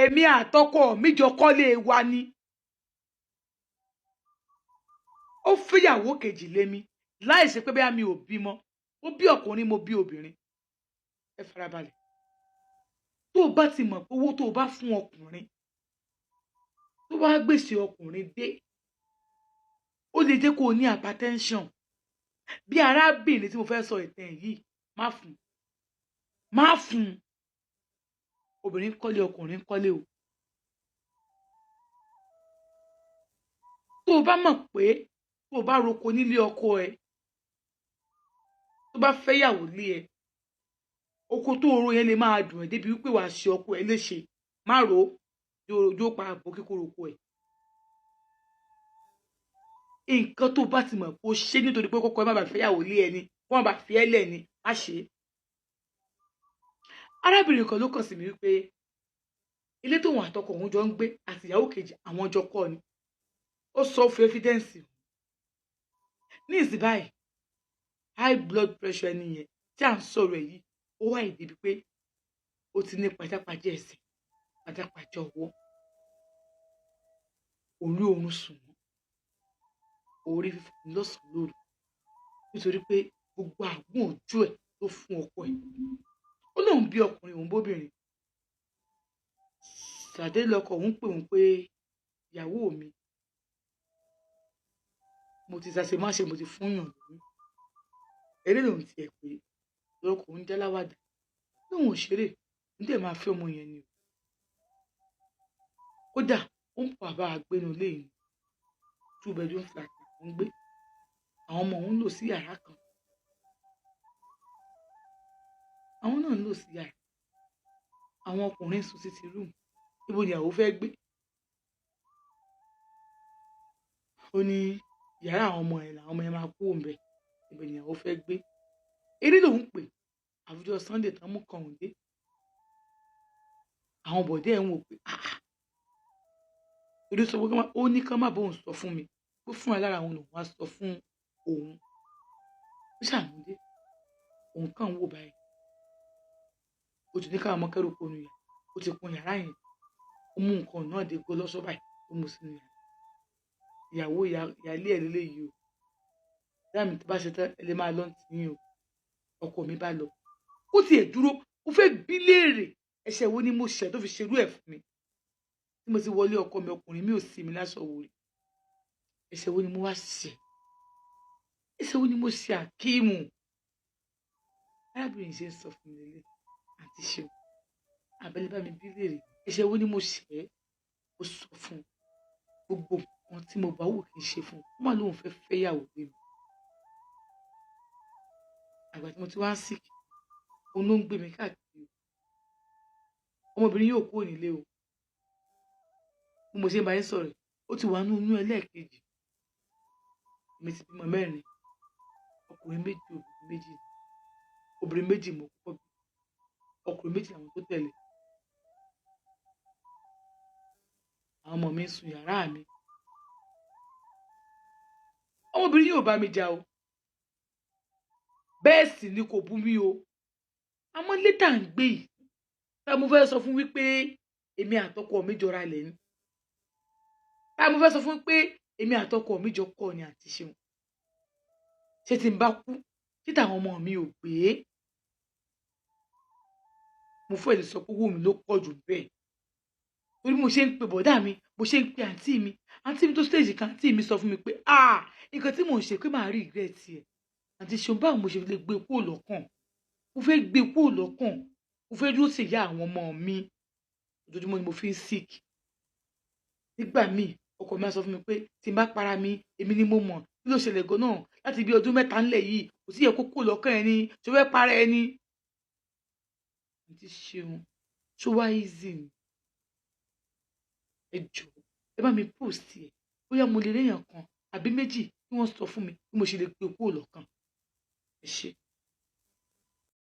èmi àtọkọ mi jọ kọ́lé wa ni ó fẹ́yàwó kejì lé mi láì ṣe pé bẹ́ẹ̀ mi ò bímọ ó bí ọkùnrin mo bí obìnrin ẹ farabalẹ̀ tó o bá ti mọ̀ pé owó tó o bá fún ọkùnrin tó bá gbèsè ọkùnrin dé ó lè jẹ́ kó o ní hypertension bí arábìnrin tí mo fẹ́ sọ ìtàn yìí má fún obìnrin kọ́lé ọkùnrin kọ́lé o tó o bá mọ̀ pé tó o bá roko nílé ọkọ ẹ tó bá fẹ́yàwó lé ẹ oko tó ro yẹn lè máa dùn ẹ́ débi wípé wàá ṣe ọkọ ẹ léṣe má ro yóò pa àbò kíkóró oko ẹ nǹkan tó bá ti mọ̀ kó ṣe nítorí pé kọ́kọ́ ẹ má bàa fẹ́yàwó lé ẹni kó má bàa fi ẹ́ lẹ̀ ni má ṣe é. Arábìnrin kan ló kàn sí mi wípé ilé tóun àtọkọ òun jọ ń gbé àti ìyàwó kejì àwọn jọ kọ́ ni ó sọ fún evidence ní ìsìn báyìí high blood pressure ẹni yẹn tí à ń sọ̀rọ̀ ẹ̀ yìí ó wá ìdí bíi pé ó ti ní pajápajá ẹsẹ̀ pajápajá ọwọ́ orí oorun sùn orí fífọ́ lọ́sàn-án lóru nítorí pé gbogbo àgún ojú ẹ̀ ló fún ọkọ ẹ̀ ó lóun bí ọkùnrin òun bóbìnrin ṣàdé lọkọ òun pè òun pé ìyàwó mi mo ti ṣàṣemáṣe mo ti fún yàn lóyún eré lòun tiẹ̀ pé lọkọ òun jáláwàdà lóun ò ṣeré ń dẹ̀ máa fẹ́ ọmọ yẹn ni o kódà ó ń pa bá a gbénu léyìn 2 bedroom flat ń gbé àwọn ọmọ òun lò sí yàrá kan àwọn náà ń lò sí yàrá àwọn ọkùnrin sùn sí ti rúùmù ibo ni ìyàwó fẹ́ gbé ó ní yàrá àwọn ọmọ ẹ̀ làwọn ọmọ ẹ̀ máa kú òǹbẹ ibẹ̀ ni ìyàwó fẹ́ gbé eré lòun pè àwùjọ Sunday tán mú kan òun dé àwọn bọ̀dé ẹ̀ ń wò pé torí sọ pé ó ní kán má bóun sọ fún mi ó fún ẹ lára àwọn lòun wá sọ fún òun ó ṣàmúdé òun kàn ń wò báyìí ó ti ní káwọn ọmọ kẹrù kónú yà ó ti kun yàrá yẹn ó mú nǹkan náà dé gbó lọ́sọ́ báyìí ó mú sínú yàrá ìyàwó ìyálé ẹ̀ lélẹ́yìí o dáàmì tó bá ṣe tán ẹ lè máa lọ tìyín o ọkọ mi bá lọ ó tiẹ̀ dúró ó fẹ́ bí léèrè ẹ̀ṣẹ̀ wo ni mo ṣẹ̀ tó fi ṣerú ẹ̀ fún mi tí mo ti wọlé ọkọ mi ọkùnrin mi ò sí mi láṣọ wò rí ẹ̀ṣẹ̀ wo ni mo wá ṣẹ̀ ẹ̀ṣẹ̀ wo ni mo ṣe àkíìmù arábìnrin ṣe ń sọ fún mi lélẹ̀ àti ṣeun abẹ́lẹ́ bá mi bí léèrè ẹ̀ṣẹ̀ wo ni mo ṣẹ̀ ó sọ fún gbogbo nǹkan tí mo bá wù kí n ṣe fún un wọn lóun fẹ́ fẹ́yàwó lé mi àgbà tí mo ti wá ń sìkì òun ló ń gbé mi káàkiri ọmọbìnrin yóò kúrò nílé o bí mo ṣe ń bá yín sọ̀rọ̀ ó ti wà ní oyún ẹlẹ́ẹ̀kejì èmi ti bímọ 4 ọkùnrin 2 obìnrin 2 obìnrin 2 mo kọ́kọ́ bí ọkùnrin 2 àwọn tó tẹ̀lé àwọn ọmọ mi ń sùn yàrá mi ọmọbìnrin yóò bá mi jà o bẹ́ẹ̀ sì ni kò bú mi o àmọ́ létà ń gbé yìí tá mo fẹ́ sọ fún wípé èmi àtọkọ mi jọra lẹ̀ ni tá mo fẹ́ sọ fún pé èmi àtọkọ mi jọ kọ́ ni àti ṣeun ṣé tí n bá kú títà àwọn ọmọ mi ò gbé mo fẹ́ lè sọ pé owó mi ló pọ̀ jù bẹ́ẹ̀ torí mo ṣe ń pe bọ̀dá mi mo ṣe ń pe àǹtí mi tó stage kan àǹtí mi sọ fún mi pé nǹkan tí mò ń ṣe pé màá rí regret ẹ̀ àti ṣeun báwo mo ṣe lè gbé kúrò lọ́kàn mo fẹ́ gbé kúrò lọ́kàn mo fẹ́ dúró sí ìyá àwọn ọmọ mi ojoojúmọ́ ni mo fi ń sick nígbà míì ọkọ mi á sọ fún mi pé tí n bá para mi èmi ni mo mọ̀ kí ló ṣẹlẹ̀ gan-an láti bí ọdún 3 ńlẹ̀ yìí kò sí yẹ kó kúrò lọ́kàn ẹni ṣó fẹ́ para ẹni àti ṣeun ṣó wá easy ni ẹ jọ̀ọ́ ẹ bá mi post ẹ bóyá mo lè réyàn kan àbí méjì kí wọ́n sọ fún mi bí mo ṣe lè gbé kúrò lọ́kàn ẹ ṣé.